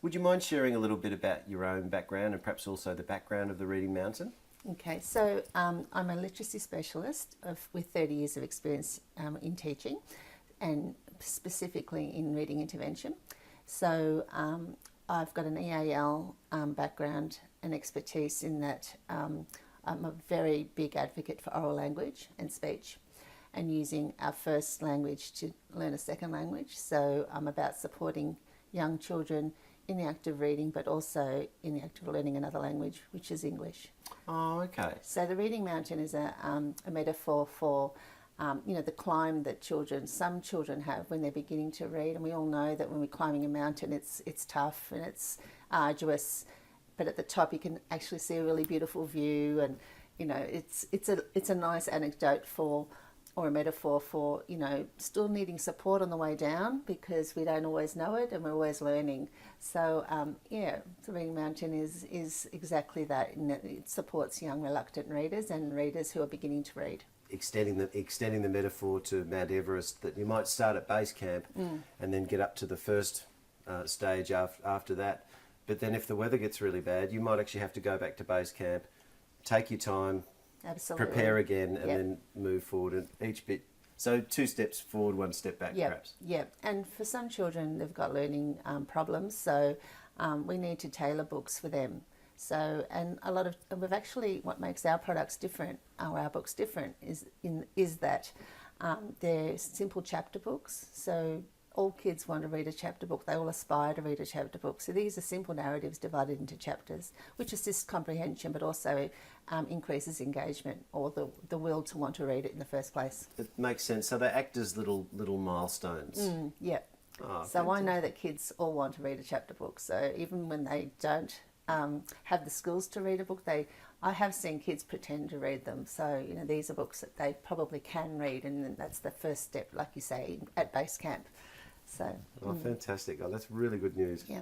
Would you mind sharing a little bit about your own background and perhaps also the background of the Reading Mountain? Okay, so I'm a literacy specialist with 30 years of experience in teaching and specifically in reading intervention. So I've got an EAL background and expertise in that. I'm a very big advocate for oral language and speech and using our first language to learn a second language. So I'm about supporting young children in the act of reading, but also in the act of learning another language, which is English. Oh, okay. So the Reading Mountain is a metaphor for, the climb that some children have when they're beginning to read. And we all know that when we're climbing a mountain, it's tough and it's arduous, but at the top you can actually see a really beautiful view. And it's a nice anecdote or a metaphor for, still needing support on the way down because we don't always know it and we're always learning. So, the Reading Mountain is exactly that. It supports young reluctant readers and readers who are beginning to read. Extending the metaphor to Mount Everest, that you might start at base camp and then get up to the first stage after that. But then if the weather gets really bad, you might actually have to go back to base camp, take your time, Absolutely. prepare again, and then move forward. And each bit, so 2 steps forward, 1 step back, perhaps. Yeah, and for some children, they've got learning problems, so we need to tailor books for them. So, and we've actually, what makes our products different, or our books different, is that they're simple chapter books. So all kids want to read a chapter book. They all aspire to read a chapter book. So these are simple narratives divided into chapters, which assists comprehension, but also increases engagement or the will to want to read it in the first place. It makes sense. So they act as little milestones. Yeah. Oh, so I know that kids all want to read a chapter book. So even when they don't have the skills to read a book, I have seen kids pretend to read them. So, these are books that they probably can read, and that's the first step, like you say, at base camp. So, fantastic. Oh, that's really good news. Yeah.